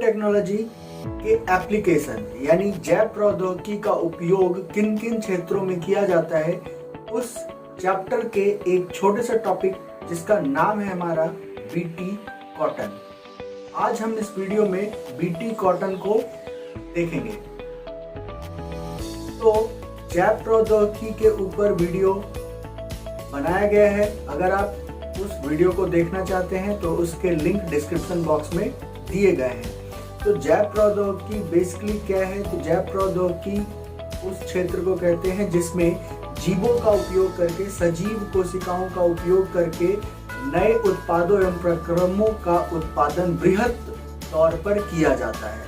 Biotechnology के application यानी जैव प्रौद्योगिकी का उपयोग किन किन क्षेत्रों में किया जाता है, उस चैप्टर के एक छोटे से टॉपिक जिसका नाम है हमारा बीटी कॉटन। आज हम इस वीडियो में बीटी कॉटन को देखेंगे। तो जैव प्रौद्योगिकी के ऊपर वीडियो बनाया गया है। अगर आप उस वीडियो को देखना चाहते हैं तो उसके लिंक डिस्क्रिप्शन बॉक्स में दिए गए हैं। तो जैव प्रौद्योगिकी बेसिकली क्या है? तो जैव प्रौद्योगिकी उस क्षेत्र को कहते हैं जिसमें जीवों का उपयोग करके, सजीव कोशिकाओं का उपयोग करके नए उत्पादों एवं प्रक्रमों का उत्पादन बृहत तौर पर किया जाता है।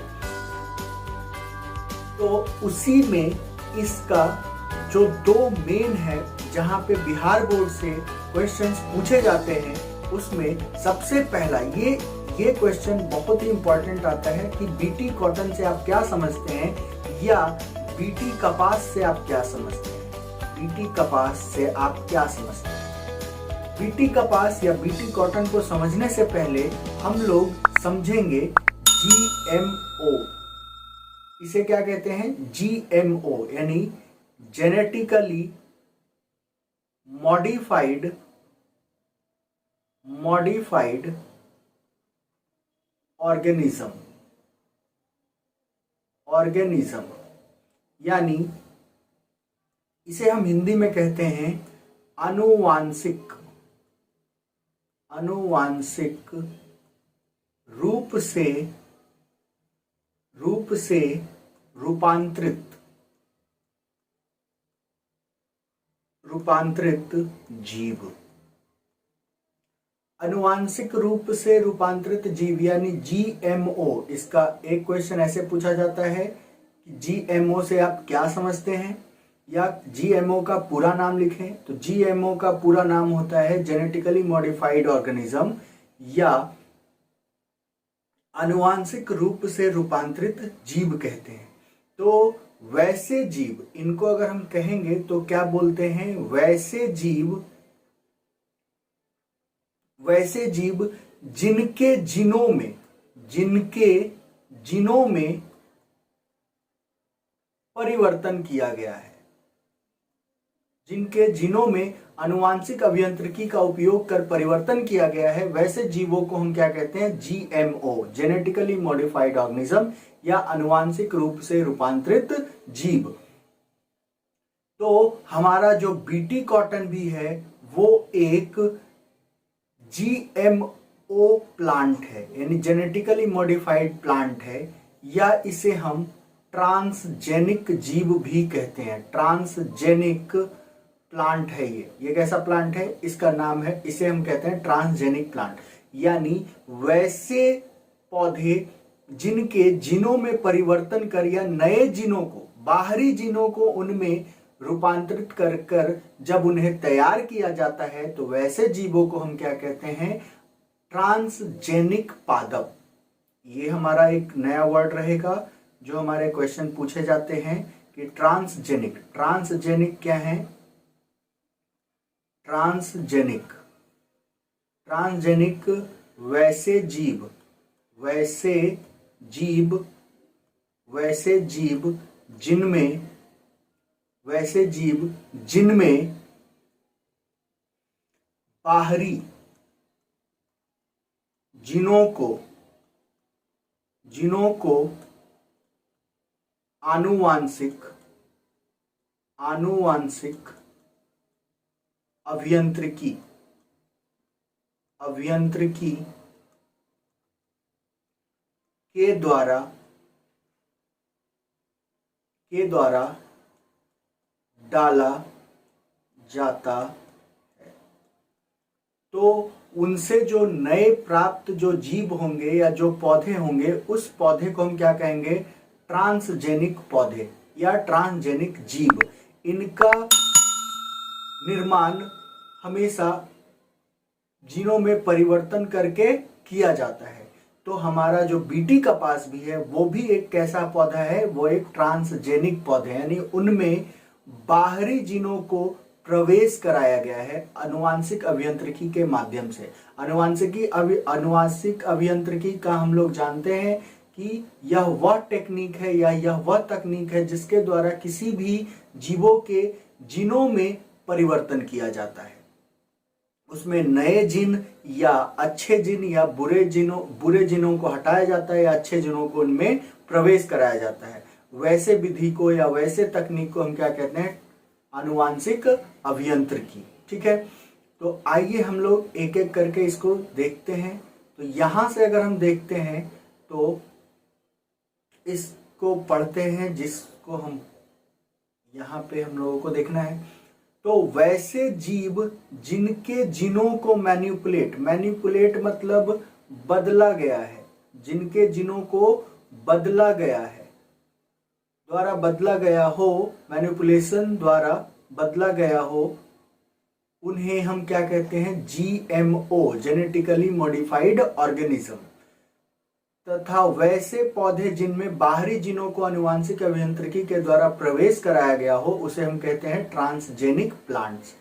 तो उसी में इसका जो दो मेन है, जहां पे बिहार बोर्ड से क्वेश्चंस पूछे जाते हैं, उसमें सबसे पहला ये क्वेश्चन बहुत ही इंपॉर्टेंट आता है कि बीटी कॉटन से आप क्या समझते हैं या बीटी कपास से आप क्या समझते हैं। बीटी कपास से आप क्या समझते हैं? बीटी कपास या बीटी कॉटन को समझने से पहले हम लोग समझेंगे जीएमओ। इसे क्या कहते हैं? जीएमओ यानी जेनेटिकली मॉडिफाइड ऑर्गेनिज्म यानी इसे हम हिंदी में कहते हैं आनुवांशिक रूप से रूपांतरित जीव। आनुवांशिक रूप से रूपांतरित जीव यानी जीएमओ। इसका एक क्वेश्चन ऐसे पूछा जाता है कि जीएमओ से आप क्या समझते हैं, या जीएमओ का पूरा नाम लिखें। तो जीएमओ का पूरा नाम होता है जेनेटिकली मॉडिफाइड ऑर्गेनिज्म या आनुवांशिक रूप से रूपांतरित जीव कहते हैं। तो वैसे जीव, इनको अगर हम कहेंगे तो क्या बोलते हैं? वैसे जीव जिनके जीनों में परिवर्तन किया गया है, जिनके जीनों में आनुवांशिक अभियांत्रिकी का उपयोग कर परिवर्तन किया गया है, वैसे जीवों को हम क्या कहते हैं? जीएमओ, जेनेटिकली मॉडिफाइड ऑर्गेनिज्म या आनुवांशिक रूप से रूपांतरित जीव। तो हमारा जो बीटी कॉटन भी है वो एक जीएमओ प्लांट है, यानी जेनेटिकली मॉडिफाइड प्लांट है, या इसे हम ट्रांसजेनिक जीव भी कहते हैं। ट्रांसजेनिक प्लांट है ये कैसा प्लांट है? इसका नाम है, इसे हम कहते हैं ट्रांसजेनिक प्लांट, यानी वैसे पौधे जिनके जीनों में परिवर्तन कर या नए जीनों को, बाहरी जीनों को उनमें रूपांतरित कर जब उन्हें तैयार किया जाता है, तो वैसे जीवों को हम क्या कहते हैं? ट्रांसजेनिक पादप। ये हमारा एक नया वर्ड रहेगा जो हमारे क्वेश्चन पूछे जाते हैं कि ट्रांसजेनिक क्या है? ट्रांसजेनिक वैसे जीव जिनमें बाहरी जीनों को आनुवांशिक अभियांत्रिकी के द्वारा डाला जाता है। तो उनसे जो नए प्राप्त जो जीव होंगे या जो पौधे होंगे, उस पौधे को हम क्या कहेंगे? ट्रांसजेनिक पौधे या ट्रांसजेनिक जीव। इनका निर्माण हमेशा जीनों में परिवर्तन करके किया जाता है। तो हमारा जो बीटी कपास भी है वो भी एक कैसा पौधा है? वो एक ट्रांसजेनिक पौधा है, यानी उनमें बाहरी जीनों को प्रवेश कराया गया है आनुवांशिक अभियांत्रिकी के माध्यम से। आनुवांशिक अभियांत्रिकी का हम लोग जानते हैं कि यह वह टेक्निक है या यह वह तकनीक है जिसके द्वारा किसी भी जीवों के जीनों में परिवर्तन किया जाता है, उसमें नए जीन या अच्छे जीन या बुरे जीनों को हटाया जाता है या अच्छे जीनों को उनमें प्रवेश कराया जाता है। वैसे विधि को या वैसे तकनीक को हम क्या कहते हैं? आनुवांशिक अभियांत्रिकी। ठीक है, तो आइए हम लोग एक एक करके इसको देखते हैं। तो यहां से अगर हम देखते हैं तो इसको पढ़ते हैं, जिसको हम यहाँ पे हम लोगों को देखना है। तो वैसे जीव जिनके जीनों को मैनिपुलेट मतलब बदला गया है, जिनके जीनों को बदला गया है, द्वारा बदला गया हो, मैनिपुलेशन द्वारा बदला गया हो, उन्हें हम क्या कहते हैं? GMO, genetically modified organism. तथा वैसे पौधे जिनमें बाहरी जीनों को आनुवांशिक अभियांत्रिकी के द्वारा प्रवेश कराया गया हो, उसे हम कहते हैं ट्रांसजेनिक प्लांट्स।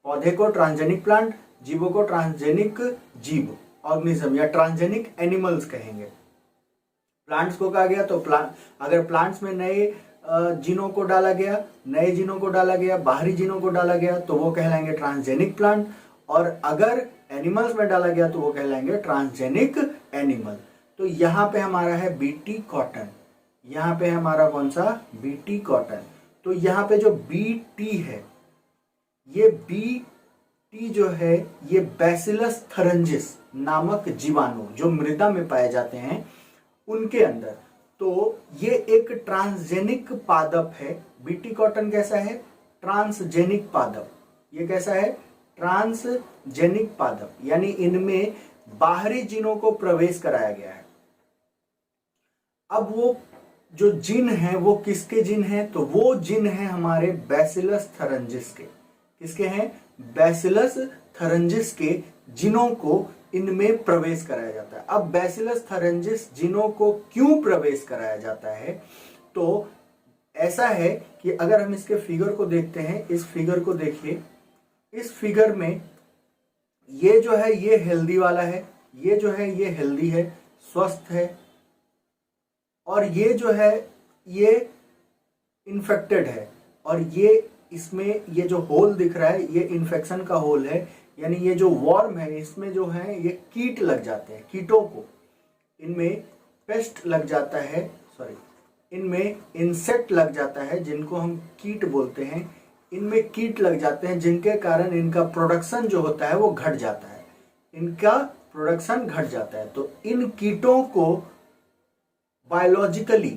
पौधे को ट्रांसजेनिक प्लांट, जीवों को ट्रांसजेनिक जीव ऑर्गेनिज्म या ट्रांसजेनिक एनिमल्स कहेंगे। प्लांट्स को कहा गया तो अगर प्लांट्स में नए जीनों को डाला गया, बाहरी जीनों को डाला गया तो वो कहलाएंगे ट्रांसजेनिक प्लांट, और अगर एनिमल्स में डाला गया तो वो कहलाएंगे ट्रांसजेनिक एनिमल। तो यहाँ पे हमारा है बीटी कॉटन, यहाँ पे हमारा कौन सा? BT cotton. तो यहाँ पे जो बीटी है, ये बीटी जो है ये बैसिलस थरंजिस नामक जीवाणु जो मृदा में पाए जाते हैं उनके अंदर, तो ये एक ट्रांसजेनिक पादप है। बीटी कॉटन कैसा है? ट्रांसजेनिक पादप। ये कैसा है? ट्रांसजेनिक पादप, यानी इनमें बाहरी जीनों को प्रवेश कराया गया है। अब वो जो जीन है वो किसके जीन है? तो वो जीन है हमारे बैसिलस थरंजिस के। किसके हैं? बैसिलस थरंजिस के जीनों को इनमें प्रवेश कराया जाता है। अब बैसिलस थरंजिस जीनों को क्यों प्रवेश कराया जाता है? तो ऐसा है कि अगर हम इसके फिगर को देखते हैं, इस फिगर को देखिए, इस फिगर में ये जो है ये हेल्दी वाला है, ये जो है ये हेल्दी है, स्वस्थ है, और ये जो है ये इन्फेक्टेड है, और ये इसमें ये जो होल दिख रहा है ये इन्फेक्शन का होल है, यानी ये जो वर्म है इसमें जो है ये कीट लग जाते हैं, कीटों को इनमें पेस्ट लग जाता है, इनमें इंसेक्ट लग जाता है जिनको हम कीट बोलते हैं। इनमें कीट लग जाते हैं जिनके कारण इनका प्रोडक्शन जो होता है वो घट जाता है, इनका प्रोडक्शन घट जाता है। तो इन कीटों को बायोलॉजिकली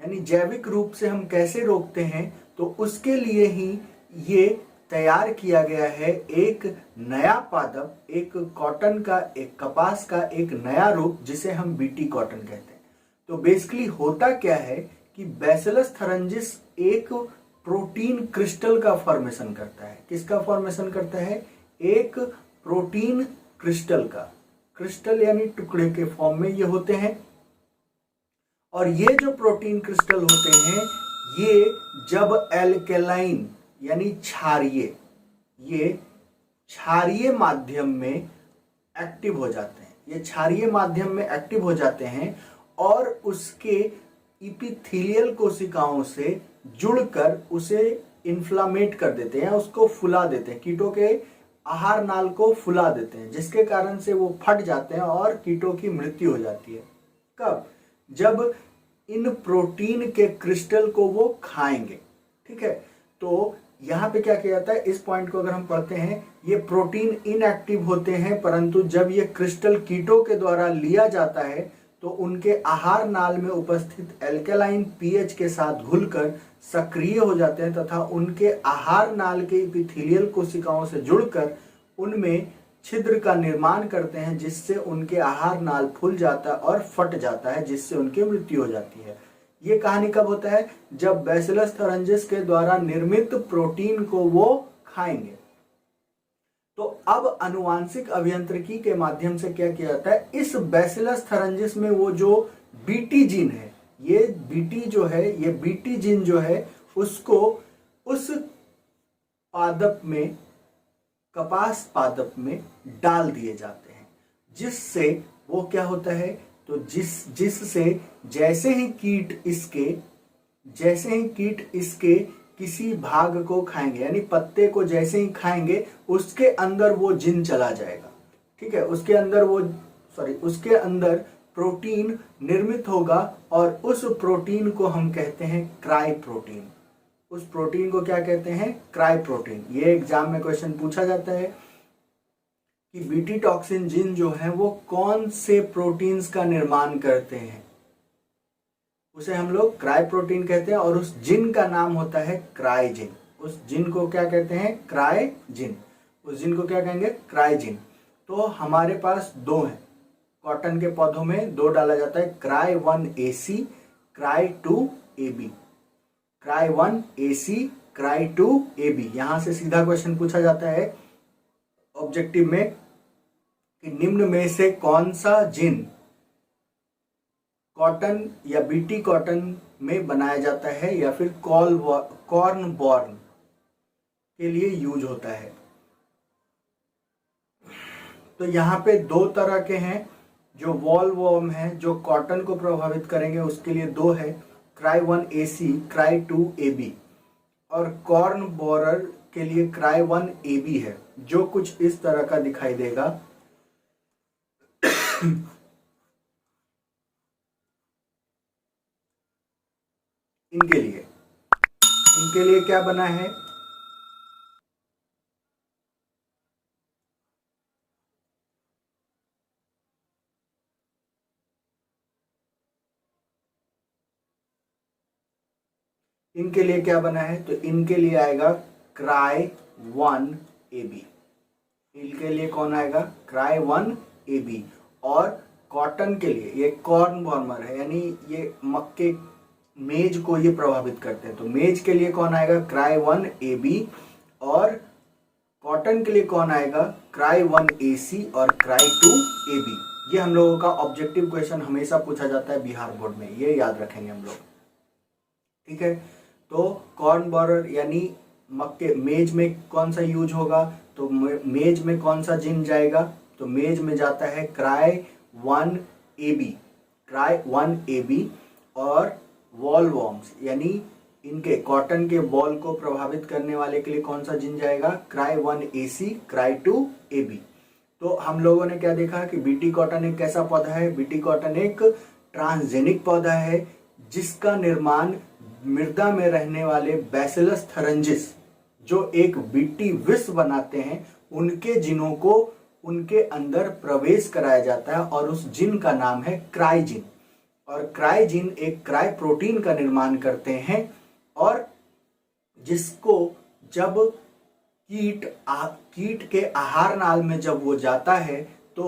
यानी जैविक रूप से हम कैसे रोकते हैं? तो उसके लिए ही ये तैयार किया गया है एक नया पादप, एक कॉटन का, एक कपास का एक नया रूप जिसे हम बीटी कॉटन कहते हैं। तो बेसिकली होता क्या है कि बैसिलस थरंजिस एक प्रोटीन क्रिस्टल का फॉर्मेशन करता है। किसका फॉर्मेशन करता है? एक प्रोटीन क्रिस्टल का। क्रिस्टल यानी टुकड़े के फॉर्म में ये होते हैं, और ये जो प्रोटीन क्रिस्टल होते हैं ये जब एल्केलाइन यानी क्षारीय, ये क्षारीय माध्यम में एक्टिव हो जाते हैं, ये क्षारीय माध्यम में एक्टिव हो जाते हैं और उसके इपिथेलियल कोशिकाओं से जुड़कर उसे इन्फ्लामेट कर देते हैं, उसको फुला देते हैं, कीटों के आहार नाल को फुला देते हैं, जिसके कारण से वो फट जाते हैं और कीटों की मृत्यु हो जाती है। कब? जब इन प्रोटीन के क्रिस्टल को वो खाएंगे। ठीक है, तो यहाँ पे क्या किया जाता है, इस पॉइंट को अगर हम पढ़ते हैं, ये प्रोटीन इनएक्टिव होते हैं, परंतु जब ये क्रिस्टल कीटों के द्वारा लिया जाता है तो उनके आहार नाल में उपस्थित एल्केलाइन पीएच के साथ घुलकर सक्रिय हो जाते हैं तथा उनके आहार नाल के एपिथेलियल कोशिकाओं से जुड़कर उनमें छिद्र का निर्माण करते हैं, जिससे उनके आहार नाल फूल जाता है और फट जाता है, जिससे उनकी मृत्यु हो जाती है। ये कहानी कब होता है? जब बैसिलस थरंजिस के द्वारा निर्मित प्रोटीन को वो खाएंगे। तो अब आनुवांशिक अभियांत्रिकी के माध्यम से क्या किया जाता है, इस बैसिलस थरंजिस में वो जो बीटी जीन है, ये बीटी जो है, ये बीटी जीन जो है उसको उस पादप में, कपास पादप में डाल दिए जाते हैं, जिससे वो क्या होता है, तो जिससे जैसे ही कीट इसके किसी भाग को खाएंगे, यानी पत्ते को जैसे ही खाएंगे उसके अंदर वो जिन चला जाएगा। ठीक है, उसके अंदर प्रोटीन निर्मित होगा और उस प्रोटीन को हम कहते हैं क्राई प्रोटीन। उस प्रोटीन को क्या कहते हैं? Cry protein. ये एग्जाम में क्वेश्चन पूछा जाता है कि बीटी टॉक्सिन जिन जो है वो कौन से प्रोटीन्स का निर्माण करते हैं, उसे हम लोग क्राई प्रोटीन कहते हैं और उस जिन का नाम होता है क्राइजिन। उस जिन को क्या कहते हैं? क्राइजिन। उस जिन को क्या कहेंगे? क्राइजिन। तो हमारे पास दो हैं, कॉटन के पौधों में दो डाला जाता है, cry 1AC, cry 2AB। Cry 1AC, cry 2AB। यहां से सीधा क्वेश्चन पूछा जाता है ऑब्जेक्टिव में कि निम्न में से कौन सा जिन कॉटन या बीटी कॉटन में बनाया जाता है या फिर कॉर्न बॉर्न के लिए यूज होता है। तो यहाँ पे दो तरह के हैं, जो वॉल वॉर्म है जो कॉटन को प्रभावित करेंगे उसके लिए दो है, क्राई 1AC, क्राई 2AB, और कॉर्न बोरर के लिए क्राई 1AB है, जो कुछ इस तरह का दिखाई देगा। इनके लिए क्या बना है? इनके लिए क्या बना है? तो इनके लिए आएगा क्राई 1AB। इनके लिए कौन आएगा? Cry 1AB। और कॉटन के लिए ये कॉर्न वार्मर है, यानी ये मक्के मेज को ये प्रभावित करते हैं, तो मेज के लिए कौन आएगा? Cry 1AB। और कॉटन के लिए कौन आएगा? क्राई 1AC और क्राई 2AB। ये हम लोगों का ऑब्जेक्टिव क्वेश्चन हमेशा पूछा जाता है बिहार बोर्ड में, ये याद रखेंगे हम लोग। ठीक है, तो कॉर्न बोरर यानी मक्के मेज में कौन सा यूज होगा? तो मेज में कौन सा जिन जाएगा? तो मेज में जाता है क्राई 1AB, क्राई 1AB। और वॉल वॉर्म्स यानी इनके कॉटन के बॉल को प्रभावित करने वाले के लिए कौन सा जिन जाएगा? Cry 1AC, cry 2AB। तो हम लोगों ने क्या देखा कि बीटी कॉटन एक कैसा पौधा है? बीटी कॉटन एक ट्रांसजेनिक पौधा है जिसका निर्माण मृदा में रहने वाले बैसिलस थरंजिस, जो एक बीटी विष बनाते हैं, उनके जिनों को उनके अंदर प्रवेश कराया जाता है और उस जिन का नाम है क्राइजिन। और क्राइजिन एक क्राई प्रोटीन का निर्माण करते हैं और जिसको जब कीट के आहार नाल में जब वो जाता है तो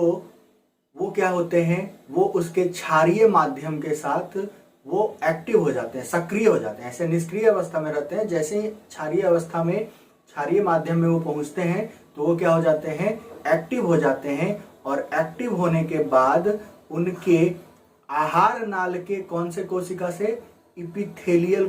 वो क्या होते हैं? वो उसके क्षारीय माध्यम के साथ वो एक्टिव हो जाते हैं, सक्रिय हो जाते हैं। ऐसे निष्क्रिय अवस्था में रहते हैं, जैसे ही क्षारीय माध्यम में वो पहुंचते हैं तो वो क्या हो जाते हैं? एक्टिव हो जाते हैं। और एक्टिव होने के बाद उनके आहार नाल के कौन से कोशिका से? इपिथेलियल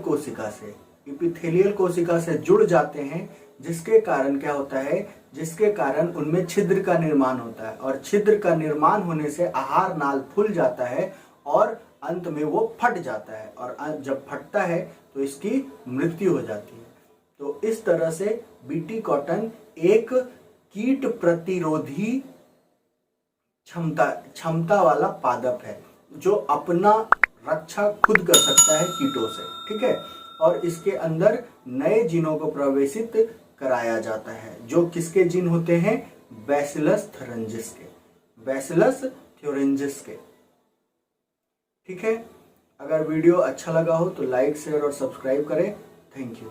कोशिका से जुड़ जाते हैं, जिसके कारण क्या होता है? जिसके कारण उनमें छिद्र का निर्माण होता है और छिद्र का निर्माण होने से आहार नाल फूल जाता है और अंत में वो फट जाता है। और जब फटता है तो इसकी मृत्यु हो जाती है। तो इस तरह से बीटी कॉटन एक कीट प्रतिरोधी क्षमता वाला पादप है जो अपना रक्षा खुद कर सकता है कीटों से। ठीक है, और इसके अंदर नए जीनों को प्रवेशित कराया जाता है, जो किसके जीन होते हैं? बैसिलस थ्योरेंजिस के। ठीक है, अगर वीडियो अच्छा लगा हो तो लाइक, शेयर और सब्सक्राइब करें। Thank you.